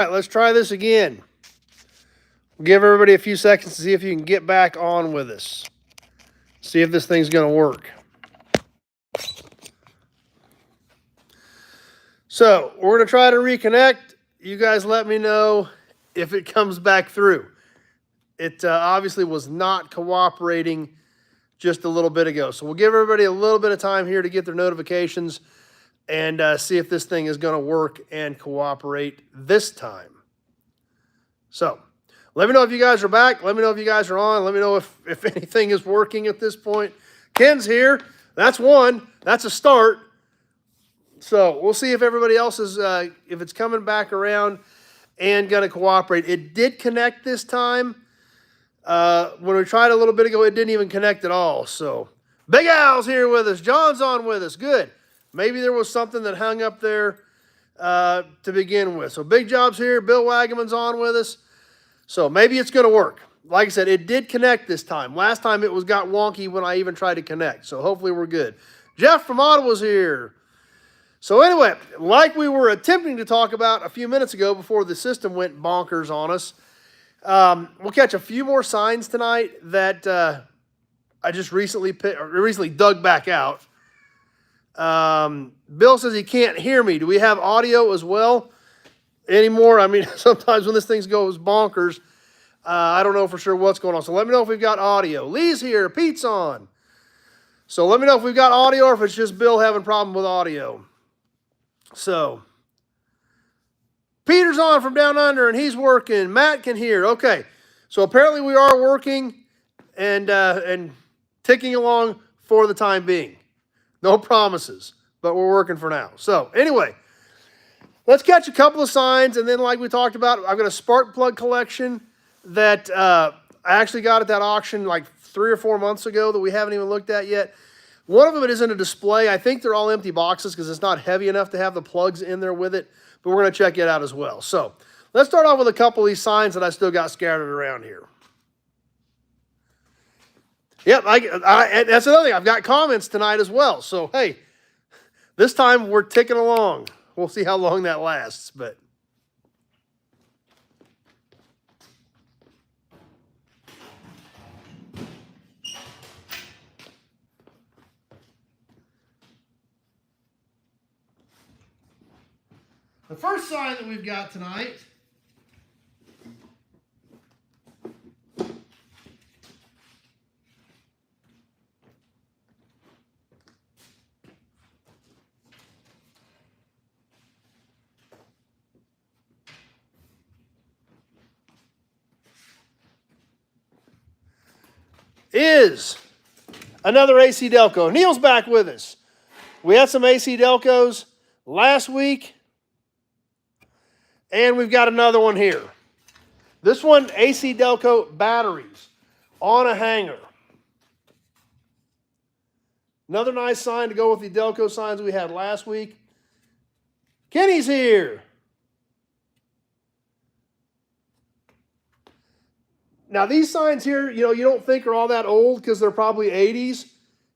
right, let's try this again. We'll give everybody a few seconds to see if you can get back on with us. See if this thing's going to work. So we're going to try to reconnect. You guys let me know if it comes back through. It obviously was not cooperating just a little bit ago. So we'll give everybody a little bit of time here to get their notifications and see if this thing is going to work and cooperate this time. So let me know if you guys are back. Let me know if you guys are on. Let me know if anything is working at this point. Ken's here. That's one. That's a start. So we'll see if everybody else is, if it's coming back around and going to cooperate. It did connect this time. When we tried a little bit ago, it didn't even connect at all. So Big Al's here with us. John's on with us. Good. Maybe there was something that hung up there to begin with. So Big Job's here. Bill Wagaman's on with us. So maybe it's going to work. Like I said, it did connect this time. Last time it got wonky when I even tried to connect. So hopefully we're good. Jeff from Ottawa's here. So anyway, like we were attempting to talk about a few minutes ago before the system went bonkers on us, we'll catch a few more signs tonight that I just recently dug back out. Bill says he can't hear me. Do we have audio as well anymore? I mean, sometimes when this thing goes bonkers, I don't know for sure what's going on. So let me know if we've got audio. Lee's here. Pete's on. So let me know if we've got audio or if it's just Bill having a problem with audio. So Peter's on from down under and he's working. Matt can hear. Okay. So apparently we are working and ticking along for the time being. No promises, but we're working for now. So anyway, let's catch a couple of signs. And then like we talked about, I've got a spark plug collection that I actually got at that auction like 3 or 4 months ago that we haven't even looked at yet. One of them it isn't a display. I think they're all empty boxes because it's not heavy enough to have the plugs in there with it. But we're going to check it out as well. So let's start off with a couple of these signs that I still got scattered around here. Yep, that's another thing. I've got comments tonight as well. So, hey, this time we're ticking along. We'll see how long that lasts. But the first sign that we've got tonight is another AC Delco. Neil's back with us. We had some AC Delcos last week, and we've got another one here. This one, AC Delco batteries on a hanger. Another nice sign to go with the Delco signs we had last week. Kenny's here. Now, these signs here, you don't think are all that old because they're probably 80s.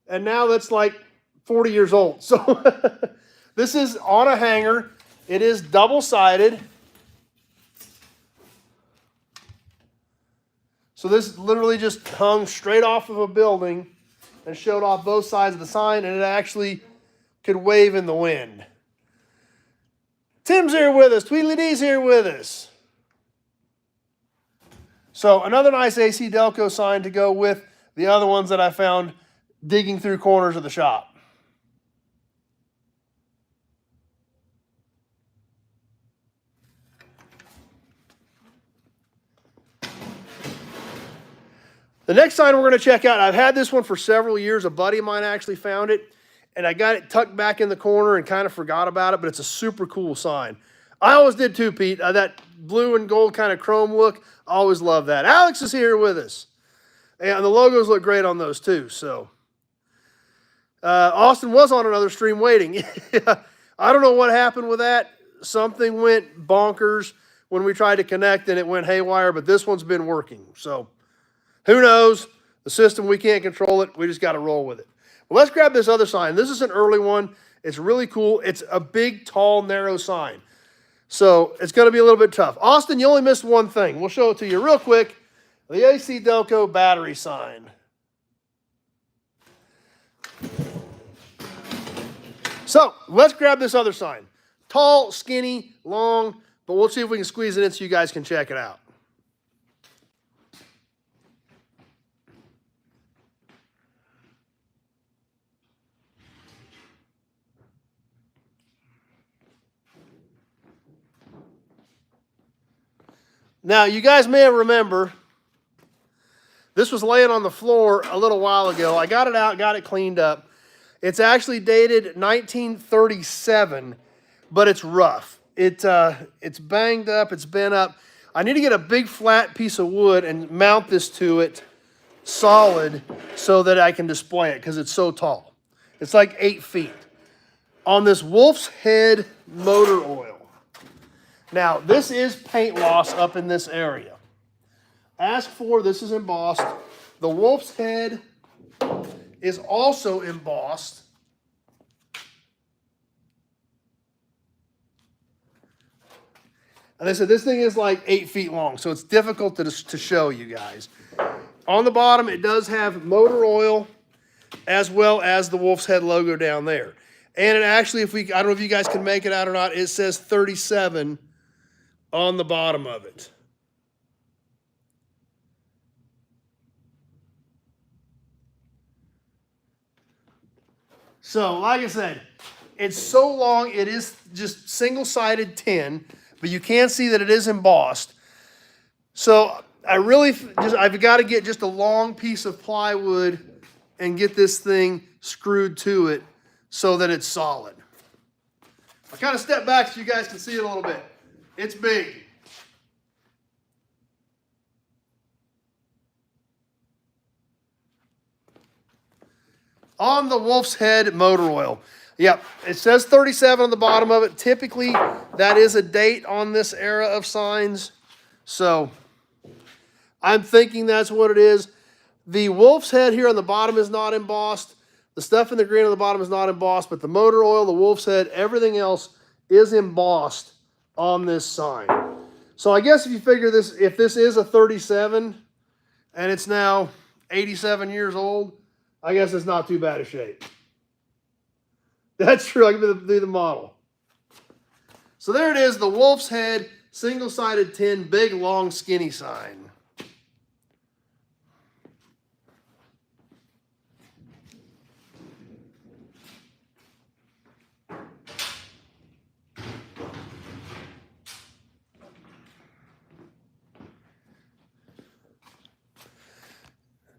And now that's like 40 years old. So this is on a hanger. It is double-sided. So this literally just hung straight off of a building and showed off both sides of the sign, and it actually could wave in the wind. Tim's here with us. Tweedly D's here with us. So another nice AC Delco sign to go with the other ones that I found digging through corners of the shop. The next sign we're going to check out, I've had this one for several years. A buddy of mine actually found it, and I got it tucked back in the corner and kind of forgot about it, but it's a super cool sign. I always did too, Pete. That blue and gold kind of chrome look, I always love that. Alex is here with us. And the logos look great on those too. So Austin was on another stream waiting. I don't know what happened with that. Something went bonkers when we tried to connect and it went haywire, but this one's been working. So who knows? The system, we can't control it. We just got to roll with it. Well, let's grab this other sign. This is an early one. It's really cool. It's a big, tall, narrow sign. So it's going to be a little bit tough. Austin, you only missed one thing. We'll show it to you real quick. The AC Delco battery sign. So let's grab this other sign. Tall, skinny, long, but we'll see if we can squeeze it in so you guys can check it out. Now, you guys may remember, this was laying on the floor a little while ago. I got it out, got it cleaned up. It's actually dated 1937, but it's rough. It's banged up, it's bent up. I need to get a big flat piece of wood and mount this to it solid so that I can display it because it's so tall. It's like 8 feet. On this Wolf's Head motor oil. Now, this is paint loss up in this area. As for, this is embossed. The Wolf's Head is also embossed. And I said, this thing is like 8 feet long, so it's difficult to show you guys. On the bottom, it does have motor oil as well as the Wolf's Head logo down there. And it actually, I don't know if you guys can make it out or not, it says 37 on the bottom of it. So, like I said, it's so long, it is just single-sided tin, but you can see that it is embossed. So, I've got to get just a long piece of plywood and get this thing screwed to it so that it's solid. I'll kind of step back so you guys can see it a little bit. It's big. On the Wolf's Head motor oil. Yep, it says 37 on the bottom of it. Typically, that is a date on this era of signs. So, I'm thinking that's what it is. The Wolf's Head here on the bottom is not embossed. The stuff in the green on the bottom is not embossed, but the motor oil, the Wolf's Head, everything else is embossed on this sign. So I guess if you figure this, if this is a 37 and it's now 87 years old, I guess it's not too bad a shape. That's true. I can do the model. So there it is, the Wolf's Head single-sided tin, big, long, skinny sign.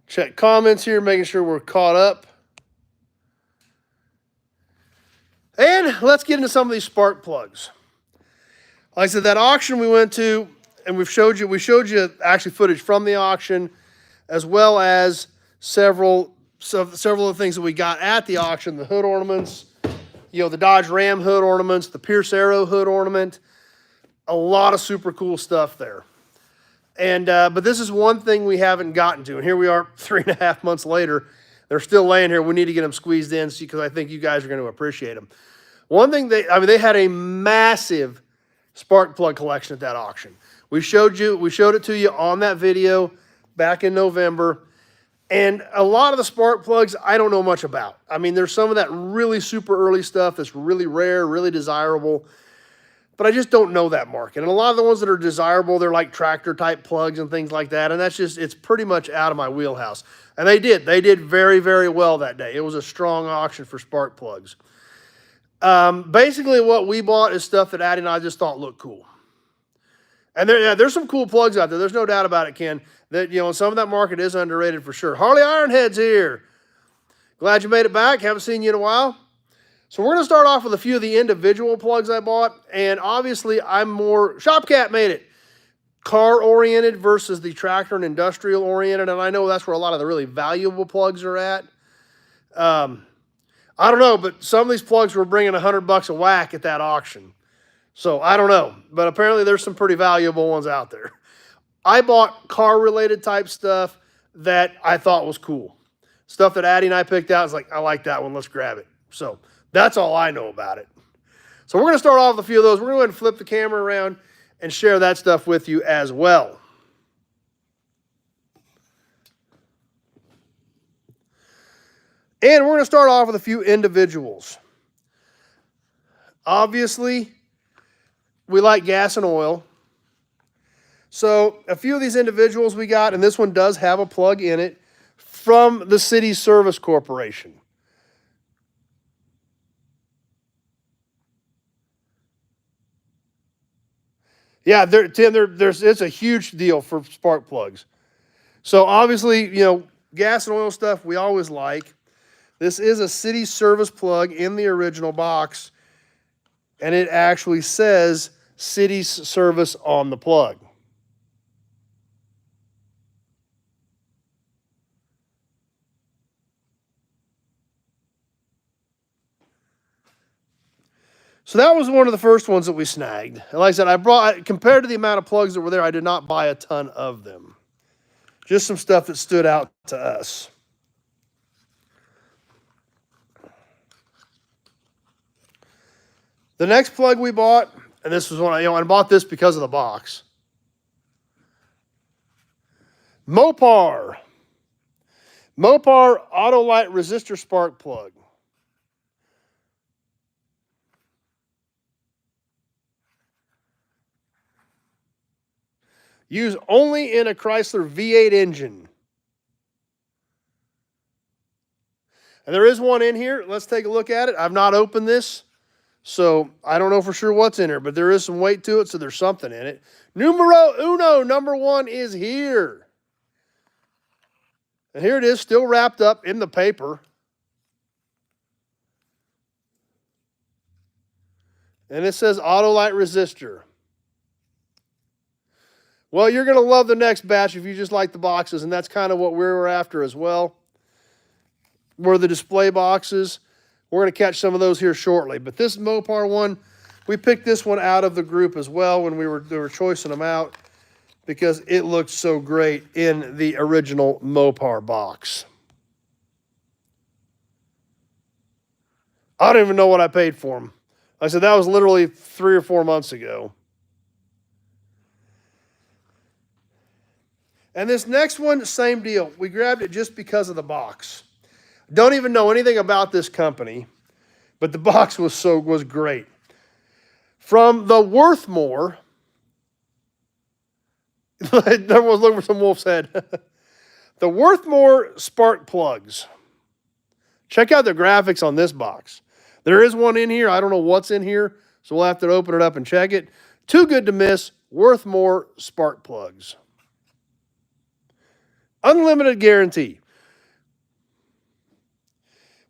Check comments here, making sure we're caught up. And let's get into some of these spark plugs. Like I said, that auction we went to, and we showed you actually footage from the auction, as well as several of the things that we got at the auction, the hood ornaments, the Dodge Ram hood ornaments, the Pierce Arrow hood ornament, a lot of super cool stuff there. And but this is one thing we haven't gotten to, and here we are 3.5 months later. They're still laying here. We need to get them squeezed in because I think you guys are going to appreciate them. One thing they had a massive spark plug collection at that auction. We showed it to you on that video back in November. And a lot of the spark plugs I don't know much about. I mean, there's some of that really super early stuff that's really rare, really desirable. But I just don't know that market. And a lot of the ones that are desirable, they're like tractor type plugs and things like that. And it's pretty much out of my wheelhouse. And they did very, very well that day. It was a strong auction for spark plugs. Basically what we bought is stuff that Addie and I just thought looked cool. And there's some cool plugs out there. There's no doubt about it, Ken. That, some of that market is underrated for sure. Harley Ironhead's here. Glad you made it back. Haven't seen you in a while. So we're going to start off with a few of the individual plugs I bought. And obviously, I'm more... Shopcat made it. Car-oriented versus the tractor and industrial-oriented. And I know that's where a lot of the really valuable plugs are at. I don't know, but some of these plugs were bringing $100 a whack at that auction. So I don't know. But apparently, there's some pretty valuable ones out there. I bought car-related type stuff that I thought was cool. Stuff that Addie and I picked out. It's like, I like that one. Let's grab it. So... that's all I know about it. So we're going to start off with a few of those. We're going to go ahead and flip the camera around and share that stuff with you as well. And we're going to start off with a few individuals. Obviously, we like gas and oil. So a few of these individuals we got, and this one does have a plug in it, from the City Service Corporation. Yeah, Tim, it's a huge deal for spark plugs. So obviously, gas and oil stuff we always like. This is a City Service plug in the original box, and it actually says City Service on the plug. So that was one of the first ones that we snagged. And like I said, compared to the amount of plugs that were there, I did not buy a ton of them. Just some stuff that stood out to us. The next plug we bought, and this was one I bought this because of the box. Mopar Autolite resistor spark plug. Used only in a Chrysler V8 engine. And there is one in here. Let's take a look at it. I've not opened this, so I don't know for sure what's in here, but there is some weight to it, so there's something in it. Numero uno, number 1 is here. And here it is, still wrapped up in the paper. And it says Autolite resistor. Well, you're going to love the next batch if you just like the boxes, and that's kind of what we were after as well. Were the display boxes. We're going to catch some of those here shortly. But this Mopar one, we picked this one out of the group as well when we were choicing them out because it looked so great in the original Mopar box. I don't even know what I paid for them. I said that was literally 3 or 4 months ago. And this next one, same deal. We grabbed it just because of the box. Don't even know anything about this company, but the box was great. From the Worthmore, everyone's looking for some wolf's head. The Worthmore spark plugs. Check out the graphics on this box. There is one in here. I don't know what's in here, so we'll have to open it up and check it. Too good to miss. Worthmore spark plugs. Unlimited guarantee.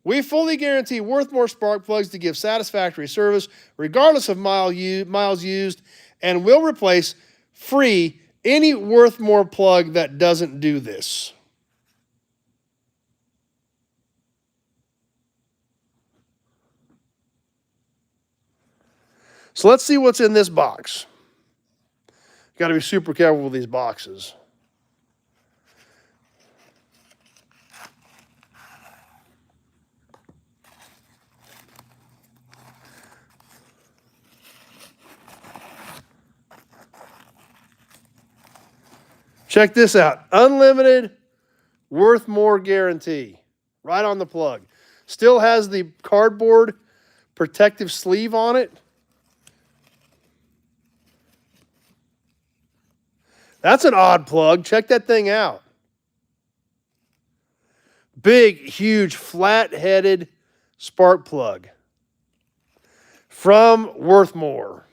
We fully guarantee Worthmore spark plugs to give satisfactory service regardless of miles used, and will replace free any Worthmore plug that doesn't do this. So let's see what's in this box. Got to be super careful with these boxes. Check this out. Unlimited Worthmore guarantee. Right on the plug. Still has the cardboard protective sleeve on it. That's an odd plug. Check that thing out. Big, huge, flat-headed spark plug from Worthmore.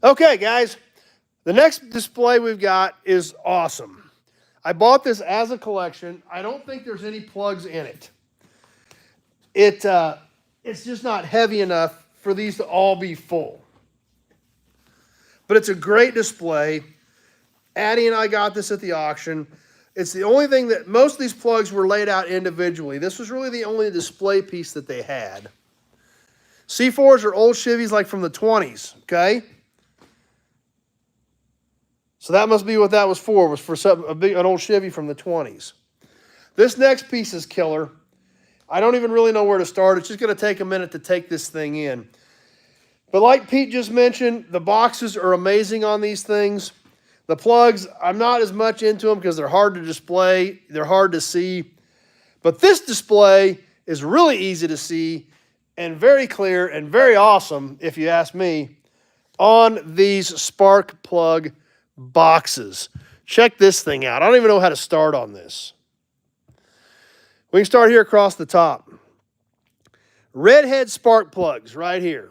Okay, guys, the next display we've got is awesome. I bought this as a collection. I don't think there's any plugs in it. It's just not heavy enough for these to all be full. But it's a great display. Addie and I got this at the auction. It's the only thing that most of these plugs were laid out individually. This was really the only display piece that they had. C4s are old Chevys like from the 20s, okay? So that must be what that was for an old Chevy from the 20s. This next piece is killer. I don't even really know where to start. It's just going to take a minute to take this thing in. But like Pete just mentioned, the boxes are amazing on these things. The plugs, I'm not as much into them because they're hard to display. They're hard to see. But this display is really easy to see and very clear and very awesome, if you ask me, on these spark plug boxes. Check this thing out. I don't even know how to start on this. We can start here across the top. Redhead spark plugs right here.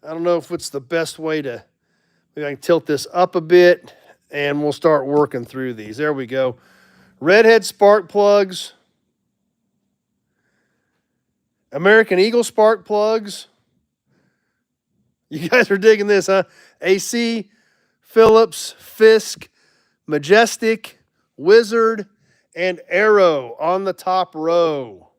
I don't know if it's the best way to, maybe I can tilt this up a bit and we'll start working through these. There we go. Redhead spark plugs. American Eagle spark plugs. You guys are digging this, huh? AC, Phillips, Fisk, Majestic, Wizard, and Arrow on the top row.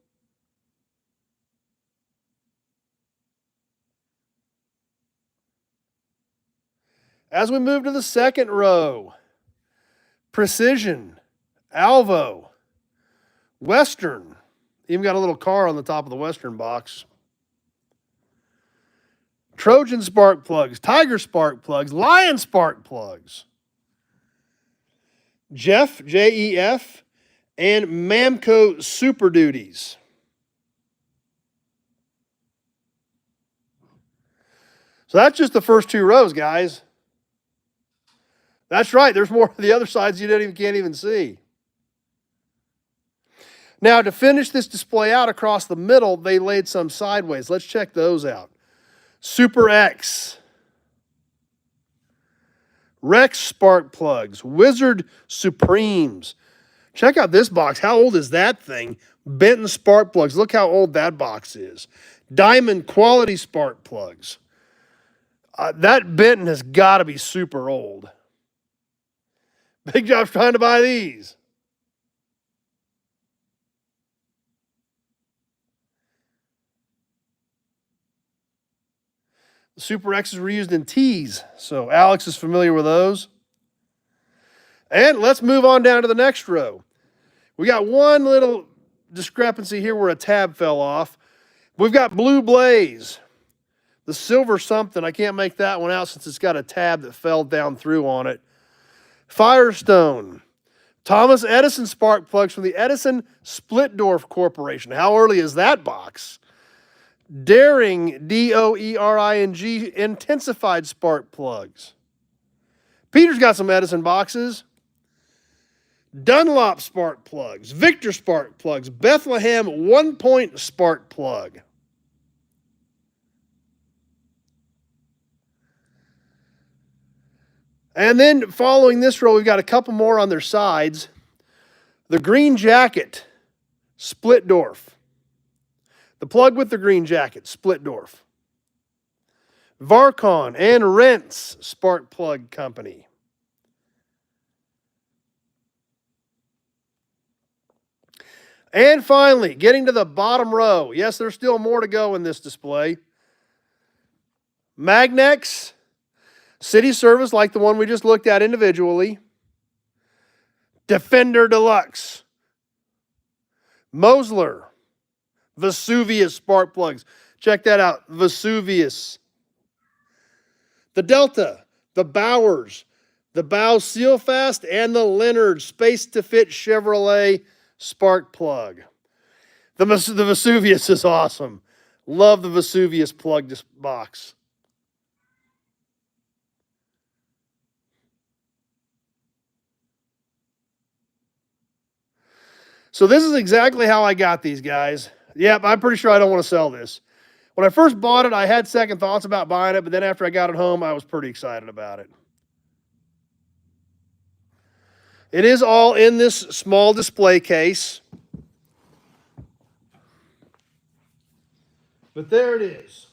As we move to the second row, Precision, Alvo, Western. Even got a little car on the top of the Western box. Trojan spark plugs, Tiger spark plugs, Lion spark plugs. Jeff, J-E-F, and Mamco Super Duties. So that's just the first two rows, guys. That's right. There's more of the other sides you can't even see. Now, to finish this display out across the middle, they laid some sideways. Let's check those out. Super X. Rex spark plugs. Wizard Supremes. Check out this box. How old is that thing? Benton spark plugs. Look how old that box is. Diamond quality spark plugs. That Benton has got to be super old. Big Job's trying to buy these. The Super X's were used in T's, so Alex is familiar with those. And let's move on down to the next row. We got one little discrepancy here where a tab fell off. We've got Blue Blaze. The silver something, I can't make that one out since it's got a tab that fell down through on it. Firestone. Thomas Edison spark plugs from the Edison Splitdorf Corporation. How early is that box? Daring, D-O-E-R-I-N-G, intensified spark plugs. Peter's got some Edison boxes. Dunlop spark plugs. Victor spark plugs. Bethlehem 1-point spark plug. And then following this row, we've got a couple more on their sides. The Green Jacket, Splitdorf. The plug with the green jacket, Splitdorf. Varcon and Rentz Spark Plug Company. And finally, getting to the bottom row. Yes, there's still more to go in this display. Magnex, City Service, like the one we just looked at individually. Defender Deluxe. Mosler. Vesuvius spark plugs. Check that out. Vesuvius. The Delta. The Bowers. The Bow Sealfast. And the Leonard Space to Fit Chevrolet spark plug. The Vesuvius is awesome. Love the Vesuvius plug box. So this is exactly how I got these guys. Yep, I'm pretty sure I don't want to sell this. When I first bought it, I had second thoughts about buying it, but then after I got it home, I was pretty excited about it. It is all in this small display case. But there it is.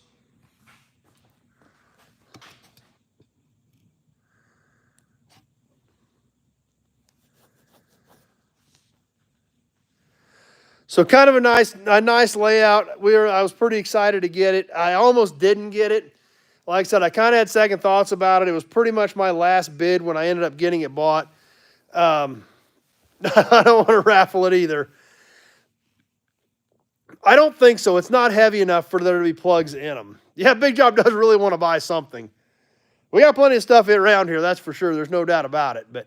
So kind of a nice layout. I was pretty excited to get it. I almost didn't get it. Like I said, I kind of had second thoughts about it. It was pretty much my last bid when I ended up getting it bought. I don't want to raffle it either. I don't think so. It's not heavy enough for there to be plugs in them. Yeah, Big Job does really want to buy something. We got plenty of stuff around here, that's for sure. There's no doubt about it. But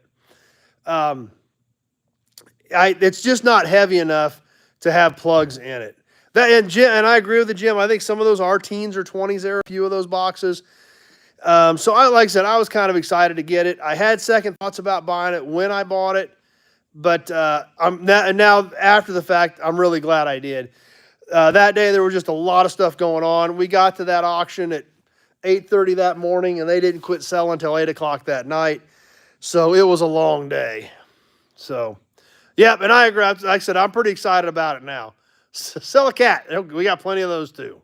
it's just not heavy enough to have plugs in it. And I agree with the Jim. I think some of those are teens or 20s there, a few of those boxes. So like I said, I was kind of excited to get it. I had second thoughts about buying it when I bought it, but now after the fact, I'm really glad I did. That day there was just a lot of stuff going on. We got to that auction at 8:30 that morning, and they didn't quit selling until 8 o'clock that night. So it was a long day. So, yeah, and I agree. Like I said, I'm pretty excited about it now. Sell a cat. We got plenty of those too.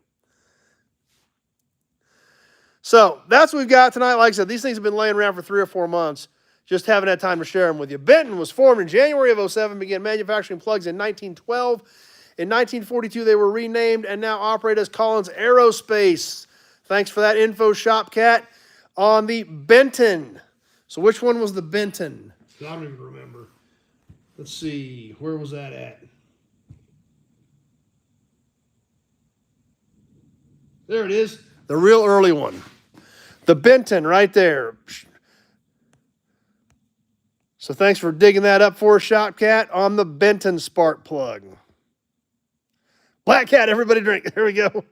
So that's what we've got tonight. Like I said, these things have been laying around for 3 or 4 months. Just haven't had time to share them with you. Benton was formed in January of 2007, began manufacturing plugs in 1912. In 1942, they were renamed and now operate as Collins Aerospace. Thanks for that info, Shop Cat, on the Benton. So which one was the Benton? I don't even remember. Let's see. Where was that at? There it is. The real early one. The Benton right there. So thanks for digging that up for us, Shop Cat, on the Benton spark plug. Black Cat, everybody drink. There we go.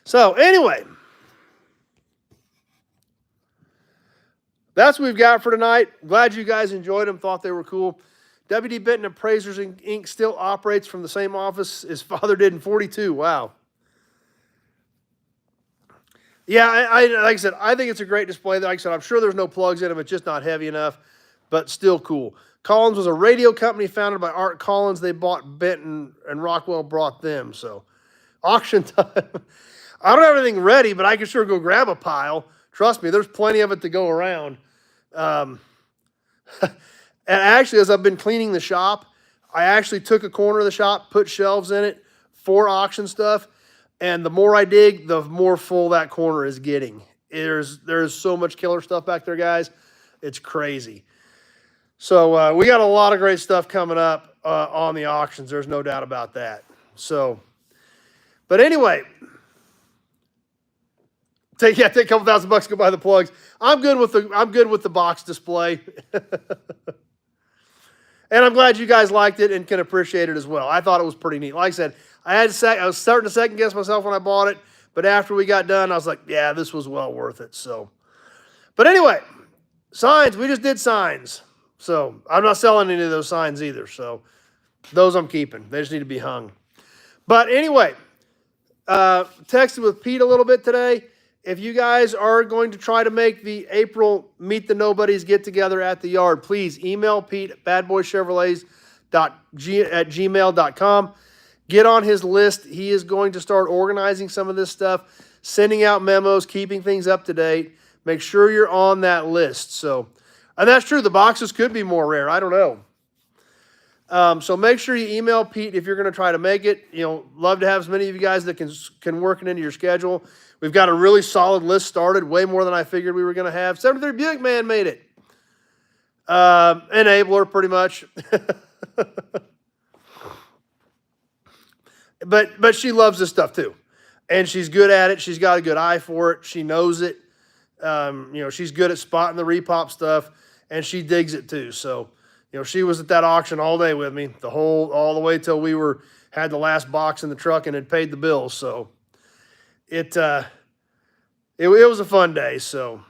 So anyway, that's what we've got for tonight. Glad you guys enjoyed them, thought they were cool. W.D. Benton Appraisers Inc. still operates from the same office his father did in 42. Wow. Yeah, like I said, I think it's a great display. Like I said, I'm sure there's no plugs in them. It's just not heavy enough, but still cool. Collins was a radio company founded by Art Collins. They bought Benton, and Rockwell brought them. So auction time. I don't have anything ready, but I can sure go grab a pile. Trust me, there's plenty of it to go around. And actually, as I've been cleaning the shop, I actually took a corner of the shop, put shelves in it for auction stuff. And the more I dig, the more full that corner is getting. There's so much killer stuff back there, guys. It's crazy. So we got a lot of great stuff coming up on the auctions. There's no doubt about that. So, but anyway, take a couple $1,000 to go buy the plugs. I'm good with the box display. And I'm glad you guys liked it and can appreciate it as well. I thought it was pretty neat. Like I said, I was starting to second guess myself when I bought it, but after we got done, I was like, yeah, this was well worth it. So, but anyway, signs, we just did signs. So I'm not selling any of those signs either. So those I'm keeping. They just need to be hung. But anyway, texted with Pete a little bit today. If you guys are going to try to make the April Meet the Nobodies get together at the yard, please email Pete at badboychevrolets@gmail.com. Get on his list. He is going to start organizing some of this stuff, sending out memos, keeping things up to date. Make sure you're on that list. So, and that's true. The boxes could be more rare. I don't know. So make sure you email Pete if you're going to try to make it. Love to have as many of you guys that can work it into your schedule. We've got a really solid list started, way more than I figured we were going to have. 73 Buick Man made it. Enabler, pretty much. But she loves this stuff too. And she's good at it. She's got a good eye for it. She knows it. She's good at spotting the repop stuff, and she digs it too. So, she was at that auction all day with me, all the way till we had the last box in the truck and had paid the bills. So it was a fun day. So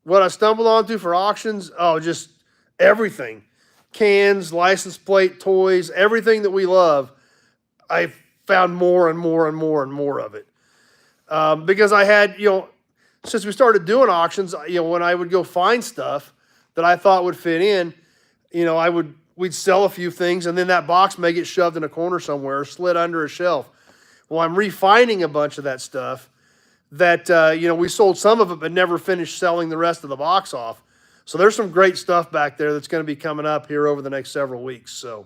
what I stumbled onto for auctions, just everything. Cans, license plate, toys, everything that we love. I found more and more and more and more of it. Because I had, since we started doing auctions, when I would go find stuff that I thought would fit in, we'd sell a few things, and then that box may get shoved in a corner somewhere or slid under a shelf. Well, I'm refining a bunch of that stuff that, we sold some of it but never finished selling the rest of the box off. So there's some great stuff back there that's going to be coming up here over the next several weeks. So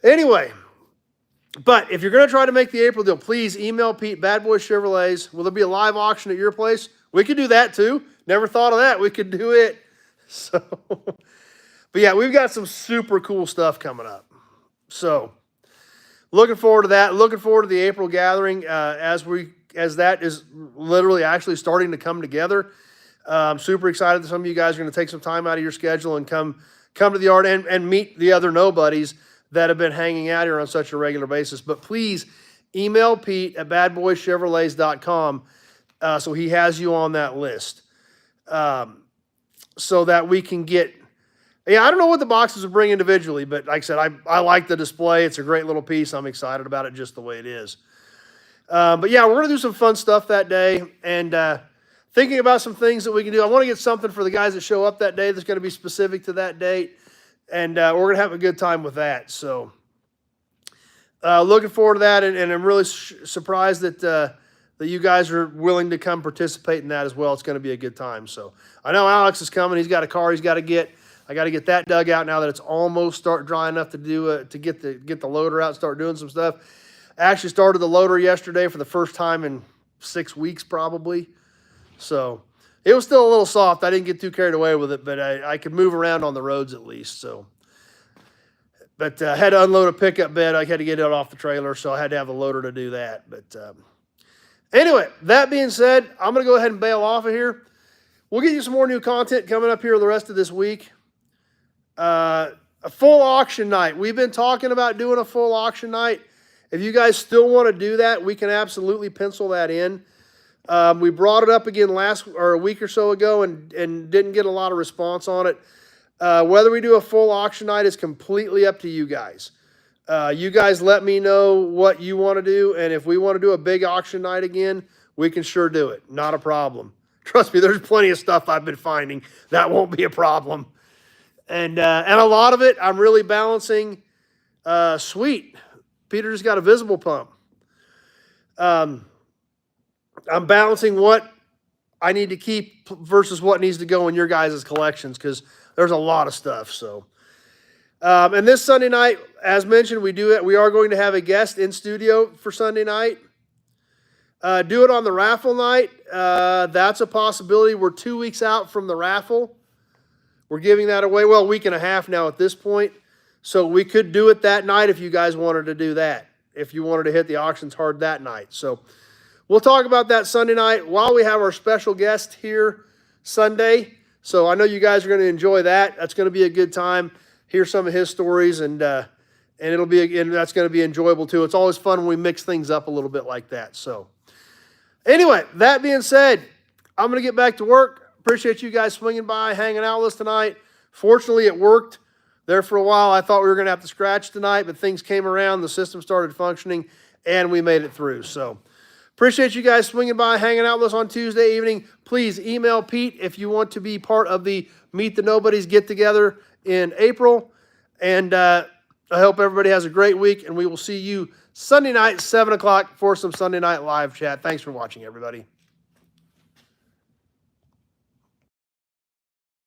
anyway, but if you're going to try to make the April deal, please email Pete, Bad Boy Chevrolets. Will there be a live auction at your place? We could do that too. Never thought of that. We could do it. So, but yeah, we've got some super cool stuff coming up. So looking forward to that. Looking forward to the April gathering as that is literally actually starting to come together. I'm super excited that some of you guys are going to take some time out of your schedule and come to the yard and meet the other nobodies that have been hanging out here on such a regular basis. But please email Pete at badboychevrolets.com so he has you on that list so that we can get – I don't know what the boxes will bring individually, but like I said, I like the display. It's a great little piece. I'm excited about it just the way it is. But yeah, we're going to do some fun stuff that day and thinking about some things that we can do. I want to get something for the guys that show up that day that's going to be specific to that date. And we're going to have a good time with that. So looking forward to that. And I'm really surprised that you guys are willing to come participate in that as well. It's going to be a good time. So I know Alex is coming. He's got a car he's got to get. I got to get that dug out now that it's almost dry enough to do to get the loader out and start doing some stuff. I actually started the loader yesterday for the first time in 6 weeks probably. So it was still a little soft. I didn't get too carried away with it, but I could move around on the roads at least. So, but I had to unload a pickup bed. I had to get it off the trailer, so I had to have a loader to do that. But anyway, that being said, I'm going to go ahead and bail off of here. We'll get you some more new content coming up here the rest of this week. A full auction night. We've been talking about doing a full auction night. If you guys still want to do that, we can absolutely pencil that in. We brought it up again a week or so ago and didn't get a lot of response on it. Whether we do a full auction night is completely up to you guys. You guys let me know what you want to do, and if we want to do a big auction night again, we can sure do it. Not a problem. Trust me, there's plenty of stuff I've been finding. That won't be a problem. And a lot of it, I'm really balancing sweet. Peter just got a visible pump. I'm balancing what I need to keep versus what needs to go in your guys' collections because there's a lot of stuff. So, and this Sunday night, as mentioned, we are going to have a guest in studio for Sunday night. Do it on the raffle night. That's a possibility. We're 2 weeks out from the raffle. We're giving that away. Well, a week and a half now at this point. So we could do it that night if you guys wanted to do that. If you wanted to hit the auctions hard that night. So we'll talk about that Sunday night while we have our special guest here Sunday. So I know you guys are going to enjoy that. That's going to be a good time. Hear some of his stories, and that's going to be enjoyable too. It's always fun when we mix things up a little bit like that. So anyway, that being said, I'm going to get back to work. Appreciate you guys swinging by, hanging out with us tonight. Fortunately, it worked. There for a while, I thought we were going to have to scratch tonight, but things came around. The system started functioning, and we made it through. So appreciate you guys swinging by, hanging out with us on Tuesday evening. Please email Pete if you want to be part of the Meet the Nobodies get-together in April. And I hope everybody has a great week, and we will see you Sunday night, 7 o'clock, for some Sunday Night Live chat. Thanks for watching, everybody.